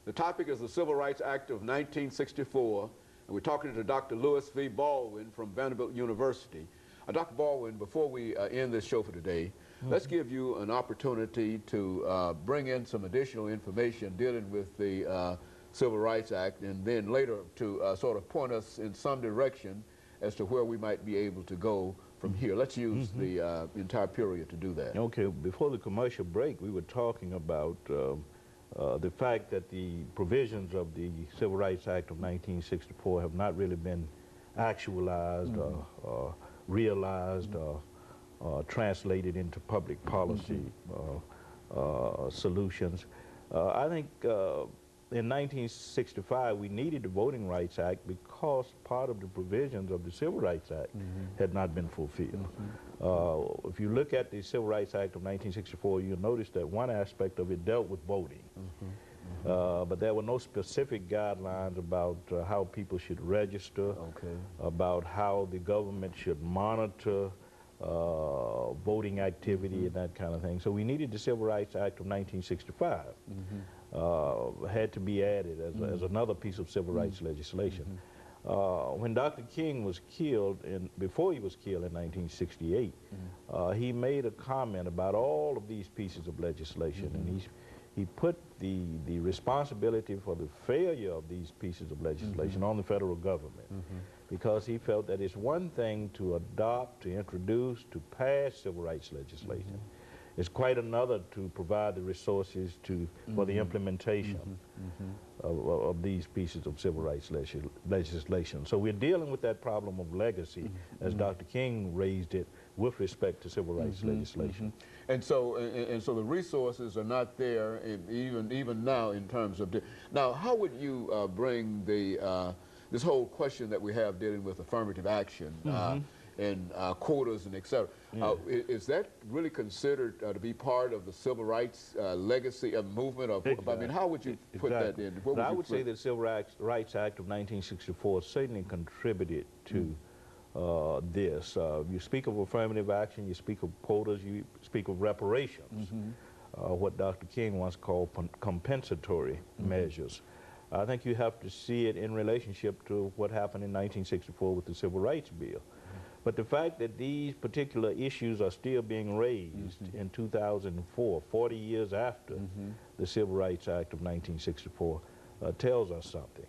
The topic is the Civil Rights Act of 1964, and we're talking to Dr. Lewis V. Baldwin from Vanderbilt University. Dr. Baldwin, before we end this show for today, let's give you an opportunity to bring in some additional information dealing with the Civil Rights Act, and then later to sort of point us in some direction as to where we might be able to go from here. Let's use the entire period to do that. Okay, before the commercial break, we were talking about the fact that the provisions of the Civil Rights Act of 1964 have not really been actualized or realized or translated into public policy solutions. I think in 1965 we needed the Voting Rights Act because part of the provisions of the Civil Rights Act had not been fulfilled. If you look at the Civil Rights Act of 1964, you'll notice that one aspect of it dealt with voting. But there were no specific guidelines about how people should register, about how the government should monitor voting activity and that kind of thing. So we needed the Civil Rights Act of 1965. Had to be added as another piece of civil rights legislation. When Dr. King was killed, before he was killed in 1968, he made a comment about all of these pieces of legislation, and he put the responsibility for the failure of these pieces of legislation on the federal government, because he felt that it's one thing to adopt, to introduce, to pass civil rights legislation. It's quite another to provide the resources for the implementation of these pieces of civil rights legislation. So we're dealing with that problem of legacy, as Dr. King raised it, with respect to civil rights legislation. And so the resources are not there, even now, in terms of now. How would you bring the this whole question that we have dealing with affirmative action and quotas and et cetera? Is that really considered to be part of the civil rights legacy of movement? I mean, how would you put that in? I would say the Civil Rights Act of 1964 certainly contributed to this. You speak of affirmative action, you speak of quotas, you speak of reparations, what Dr. King once called compensatory measures. I think you have to see it in relationship to what happened in 1964 with the Civil Rights Bill. But the fact that these particular issues are still being raised in 2004, 40 years after the Civil Rights Act of 1964, tells us something.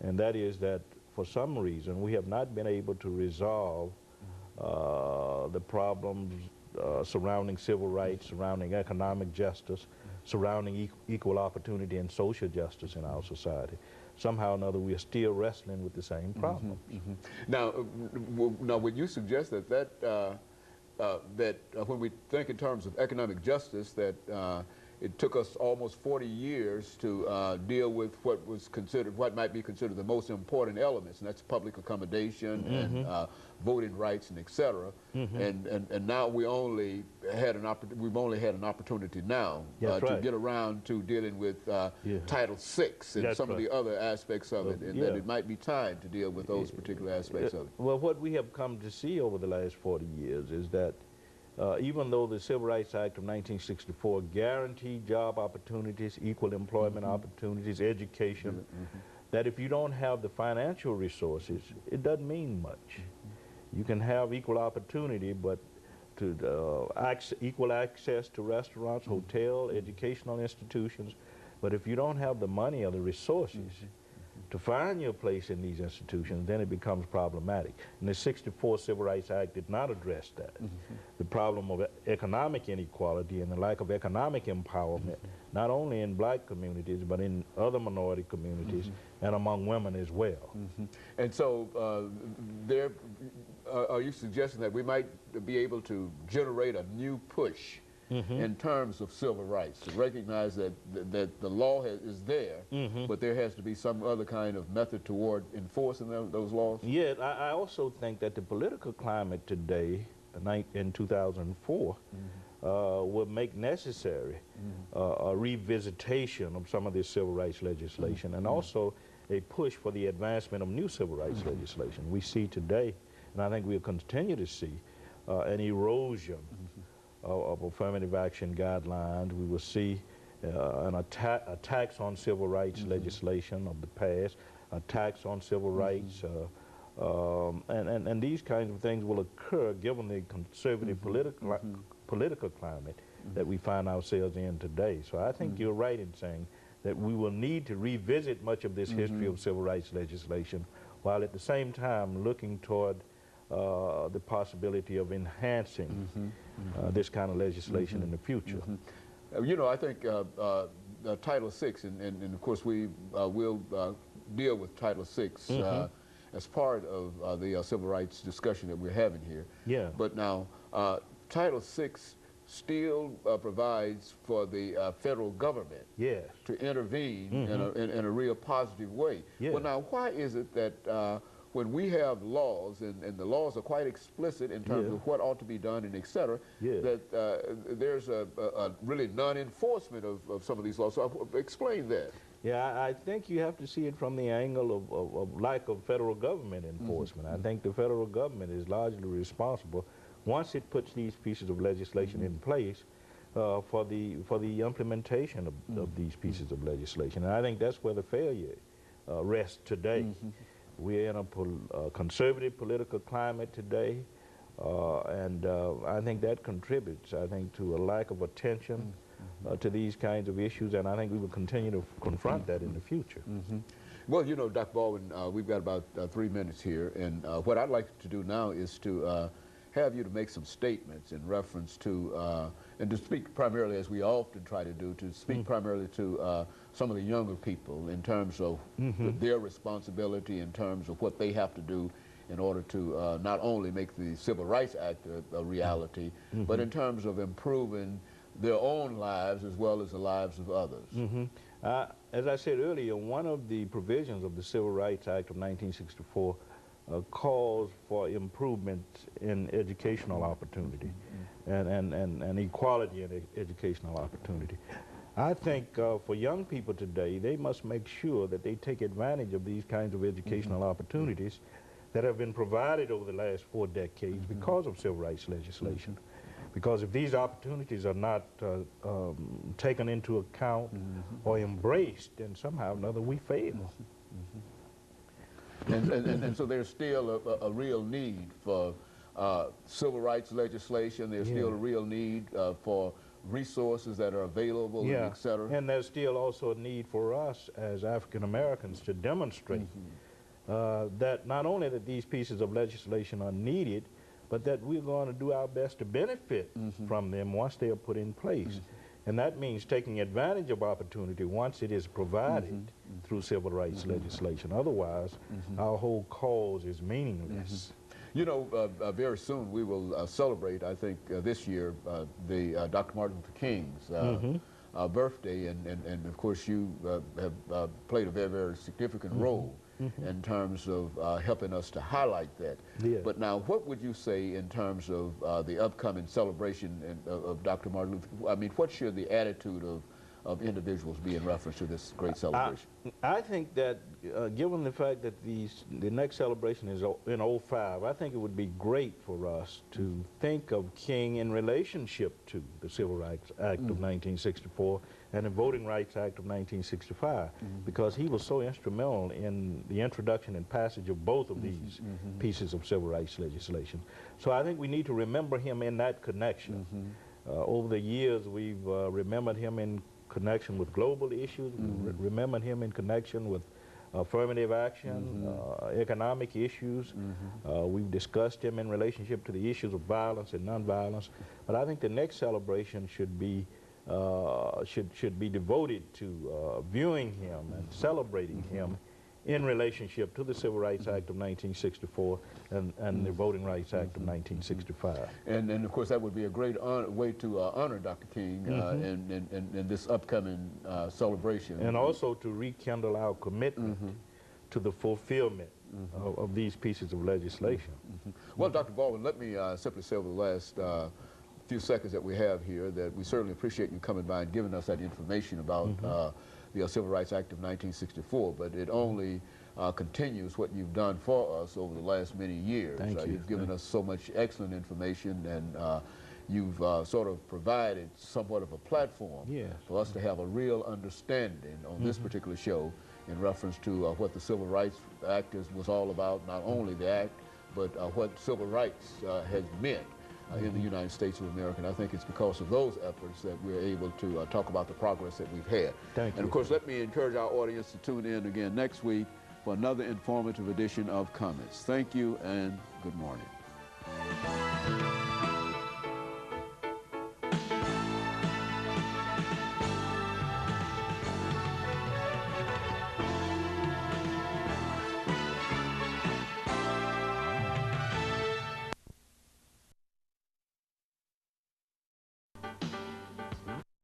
And that is that for some reason we have not been able to resolve the problems surrounding civil rights, surrounding economic justice, surrounding equal opportunity and social justice in our society. Somehow or another, we are still wrestling with the same problems. Now, would you suggest that when we think in terms of economic justice, that it took us almost 40 years to deal with what might be considered the most important elements, and that's public accommodation and voting rights and et cetera. And now we've only had an opportunity now to get around to dealing with Title VI and some of the other aspects of it, and that it might be time to deal with those particular aspects of it. Well, what we have come to see over the last 40 years is that even though the Civil Rights Act of 1964 guaranteed job opportunities, equal employment opportunities, education, that if you don't have the financial resources, it doesn't mean much. You can have equal opportunity, but to equal access to restaurants, hotel, educational institutions, but if you don't have the money or the resources to find your place in these institutions, then it becomes problematic. And the '64 Civil Rights Act did not address that. The problem of economic inequality and the lack of economic empowerment, not only in black communities, but in other minority communities and among women as well. And so are you suggesting that we might be able to generate a new push in terms of civil rights, to recognize that the law is there, but there has to be some other kind of method toward enforcing those laws? Yeah, I also think that the political climate today, in 2004, will make necessary a revisitation of some of this civil rights legislation, and also a push for the advancement of new civil rights legislation. We see today, and I think we'll continue to see, an erosion of affirmative action guidelines. We will see an attacks on civil rights legislation of the past, attacks on civil rights, and these kinds of things will occur given the conservative political climate that we find ourselves in today. So I think you're right in saying that we will need to revisit much of this history of civil rights legislation, while at the same time looking toward the possibility of enhancing this kind of legislation in the future. You know, I think Title VI, and of course we will deal with Title VI as part of the civil rights discussion that we're having here. Yeah. But now, Title VI still provides for the federal government to intervene in a real positive way. Well, now, why is it that when we have laws, and the laws are quite explicit in terms of what ought to be done and et cetera, that there's a really non-enforcement of some of these laws? So explain that. Yeah, I think you have to see it from the angle of lack of federal government enforcement. I think the federal government is largely responsible, once it puts these pieces of legislation in place, for the implementation of these pieces of legislation. And I think that's where the failure rests today. We're in a conservative political climate today, and I think that contributes, I think, to a lack of attention to these kinds of issues, and I think we will continue to confront that in the future. Well, you know, Dr. Baldwin, we've got about 3 minutes here, and what I'd like to do now is to have you to make some statements in reference to, and to speak primarily, as we often try to do, to speak primarily to some of the younger people in terms of their responsibility, in terms of what they have to do in order to not only make the Civil Rights Act a reality, but in terms of improving their own lives as well as the lives of others. As I said earlier, one of the provisions of the Civil Rights Act of 1964 calls for improvement in educational opportunity and equality in educational opportunity. I think for young people today, they must make sure that they take advantage of these kinds of educational opportunities that have been provided over the last 4 decades because of civil rights legislation. Because if these opportunities are not taken into account or embraced, then somehow or another we fail. And so there's still a real need for civil rights legislation. There's still a real need for resources that are available, and et cetera. And there's still also a need for us as African Americans to demonstrate that not only that these pieces of legislation are needed, but that we're going to do our best to benefit from them once they are put in place. And that means taking advantage of opportunity once it is provided through civil rights legislation. Otherwise, our whole cause is meaningless. You know, very soon we will celebrate, I think, this year, the Dr. Martin Luther King's birthday, and of course you have played a very, very significant role in terms of helping us to highlight that. But now, what would you say in terms of the upcoming celebration of Dr. Martin Luther? I mean, what should the attitude of individuals be in reference to this great celebration? I think that given the fact that the next celebration is in '05, I think it would be great for us to think of King in relationship to the Civil Rights Act of 1964 and the Voting Rights Act of 1965, because he was so instrumental in the introduction and passage of both of these pieces of civil rights legislation. So I think we need to remember him in that connection. Over the years, we've remembered him in connection with global issues, remembered him in connection with affirmative action, economic issues. We've discussed him in relationship to the issues of violence and nonviolence. But I think the next celebration should be devoted to viewing him and celebrating him in relationship to the Civil Rights Act of 1964 and the Voting Rights Act of 1965. And of course that would be a great way to honor Dr. King in this upcoming celebration. And also to rekindle our commitment to the fulfillment of these pieces of legislation. Well, Dr. Baldwin, let me simply say over the last few seconds that we have here that we certainly appreciate you coming by and giving us that information about the Civil Rights Act of 1964, but it only continues what you've done for us over the last many years. Thank you. You've given us so much excellent information, you've sort of provided somewhat of a platform for us to have a real understanding on this particular show in reference to what the Civil Rights Act was all about, not only the act, but what civil rights has meant in the United States of America. And I think it's because of those efforts that we're able to talk about the progress that we've had. Thank you. And of course, let me encourage our audience to tune in again next week for another informative edition of Comments. Thank you and good morning.